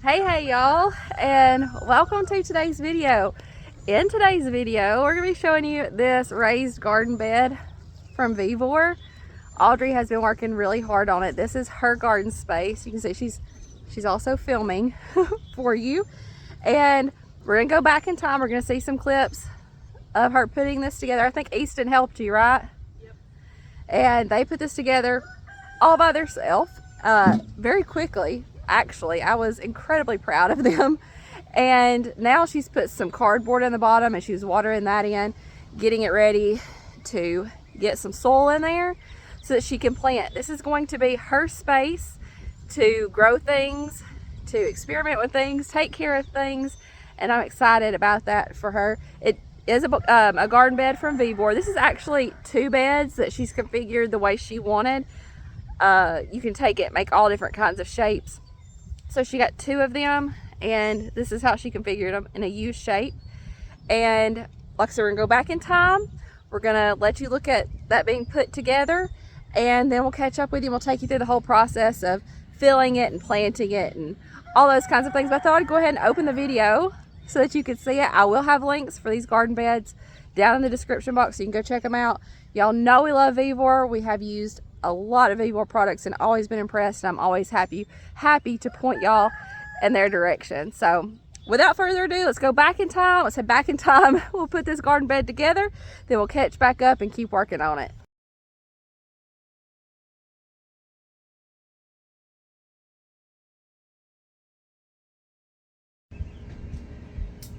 Hey y'all, and welcome to today's video. In today's video we're going to be showing you this raised garden bed from VEVOR. Audrey has been working really hard on it. This is her garden space. You can see she's also filming for you, and we're going to go back in time. We're going to see some clips of her putting this together. I think Easton helped you, right? Yep. And they put this together all by themselves very quickly. Actually, I was incredibly proud of them. And now she's put some cardboard in the bottom and she's watering that in, getting it ready to get some soil in there so that she can plant. This is going to be her space to grow things, to experiment with things, take care of things, and I'm excited about that for her. It is a garden bed from VEVOR. This is actually two beds that she's configured the way she wanted. You can take it, make all different kinds of shapes. So she got two of them, and this is how she configured them in a U shape. And like I said, we're gonna go back in time. We're gonna let you look at that being put together, and then we'll catch up with you and we'll take you through the whole process of filling it and planting it and all those kinds of things. But I thought I'd go ahead and open the video so that you could see it. I will have links for these garden beds down in the description box so you can go check them out. Y'all know we love VEVOR. We have used a lot of VEVOR products and always been impressed, and I'm always happy to point y'all in their direction. So without further ado, let's go back in time. Let's head back in time. We'll put this garden bed together, then we'll catch back up and keep working on it.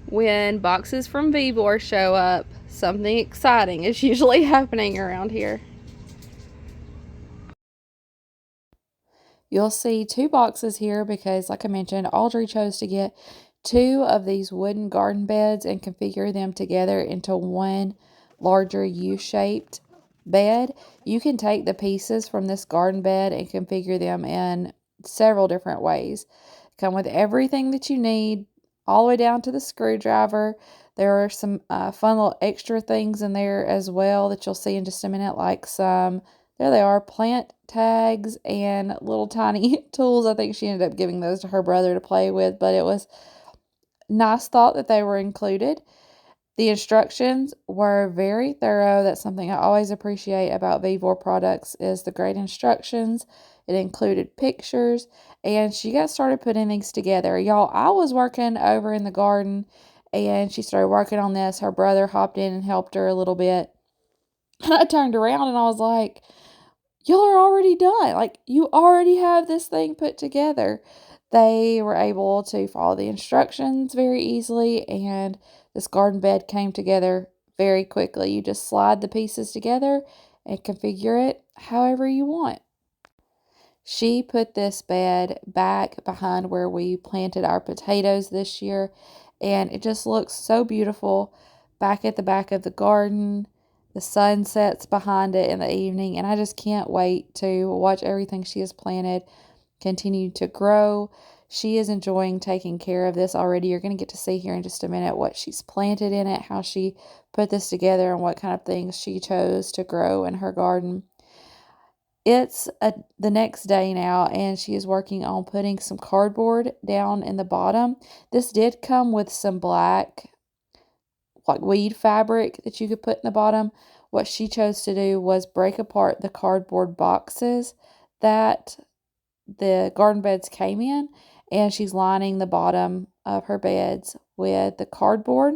When boxes from VEVOR show up, something exciting is usually happening around here. You'll see two boxes here because, like I mentioned, Audrey chose to get two of these wooden garden beds and configure them together into one larger U-shaped bed. You can take the pieces from this garden bed and configure them in several different ways. Come with everything that you need, all the way down to the screwdriver. There are some fun little extra things in there as well that you'll see in just a minute, like some, there they are, plant tags and little tiny tools. I think she ended up giving those to her brother to play with, but it was nice thought that they were included. The instructions were very thorough. That's something I always appreciate about VEVOR products, is the great instructions. It included pictures, and she got started putting things together. Y'all, I was working over in the garden and she started working on this. Her brother hopped in and helped her a little bit. And I turned around and I was like, y'all are already done. Like, you already have this thing put together. They were able to follow the instructions very easily, and this garden bed came together very quickly. You just slide the pieces together and configure it however you want. She put this bed back behind where we planted our potatoes this year, and it just looks so beautiful back at the back of the garden. The sun sets behind it in the evening, and I just can't wait to watch everything she has planted continue to grow. She is enjoying taking care of this already. You're going to get to see here in just a minute what she's planted in it, how she put this together, and what kind of things she chose to grow in her garden. It's the next day now, and she is working on putting some cardboard down in the bottom. This did come with some black, like weed fabric that you could put in the bottom. What she chose to do was break apart the cardboard boxes that the garden beds came in, and she's lining the bottom of her beds with the cardboard.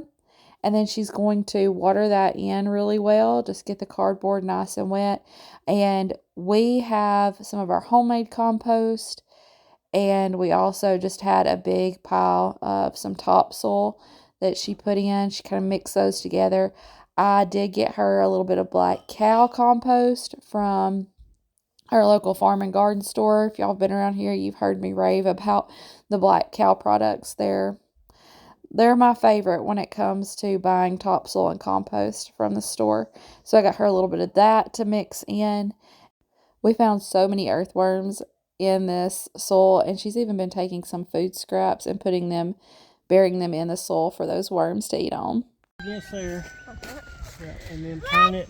And then she's going to water that in really well, just get the cardboard nice and wet. And we have some of our homemade compost, and we also just had a big pile of some topsoil that she put in. She kind of mixed those together. I did get her a little bit of black cow compost from our local farm and garden store. If y'all have been around here, you've heard me rave about the black cow products. They're my favorite when it comes to buying topsoil and compost from the store. So I got her a little bit of that to mix in. We found so many earthworms in this soil, and she's even been taking some food scraps and burying them in the soil for those worms to eat on. Yes, there. Yeah, and then turn it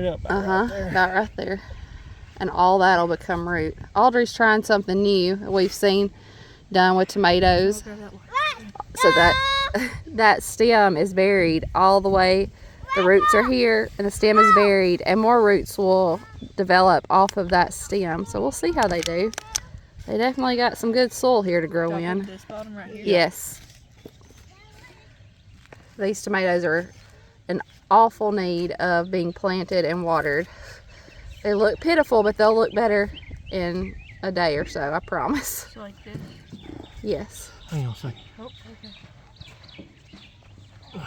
up right there. About right there. And all that'll become root. Audrey's trying something new we've seen done with tomatoes. So that stem is buried all the way. The roots are here and the stem is buried, and more roots will develop off of that stem. So we'll see how they do. They definitely got some good soil here to grow in. This bottom right here? Yes. These tomatoes are in awful need of being planted and watered. They look pitiful, but they'll look better in a day or so, I promise. So like this? Yes. Hang on a second. Oh, okay.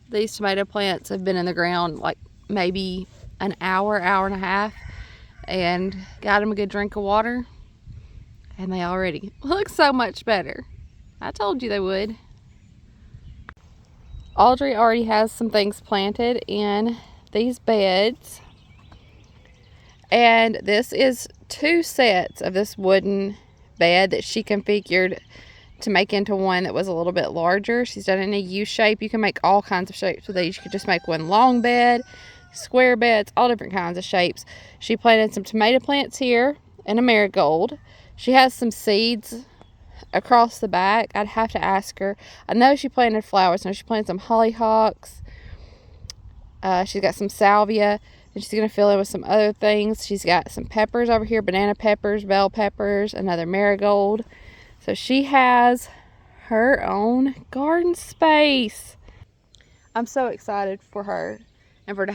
These tomato plants have been in the ground like maybe an hour, hour and a half, and got them a good drink of water, and they already look so much better. I told you they would. Audrey already has some things planted in these beds, and this is 2 sets of this wooden bed that she configured to make into one that was a little bit larger. She's done it in a U shape. You can make all kinds of shapes with these. You could just make one long bed, square beds, all different kinds of shapes. She planted some tomato plants here and a marigold. She has some seeds across the back. I'd have to ask her. I know she planted flowers. She planted some hollyhocks. She's got some salvia, and she's going to fill in with some other things. She's got some peppers over here, banana peppers, bell peppers, another marigold. So she has her own garden space. I'm so excited for her and for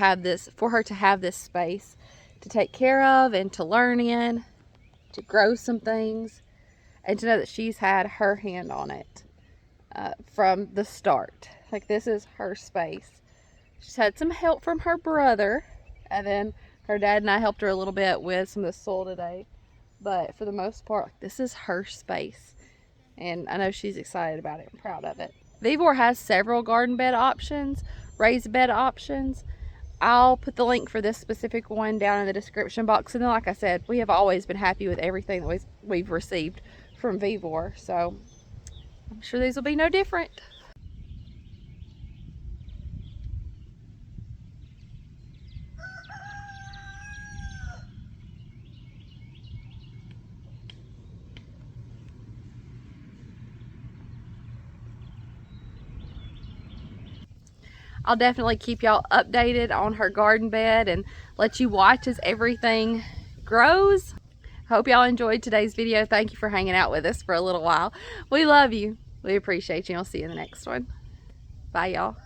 her to have this space to take care of and to learn in, to grow some things, and to know that she's had her hand on it from the start. Like, this is her space. She's had some help from her brother, and then her dad and I helped her a little bit with some of the soil today. But for the most part, this is her space. And I know she's excited about it and proud of it. VEVOR has several garden bed options, raised bed options. I'll put the link for this specific one down in the description box. And then, like I said, we have always been happy with everything that we've received from VEVOR. So I'm sure these will be no different. I'll definitely keep y'all updated on her garden bed and let you watch as everything grows. Hope y'all enjoyed today's video. Thank you for hanging out with us for a little while. We love you. We appreciate you. I'll see you in the next one. Bye, y'all.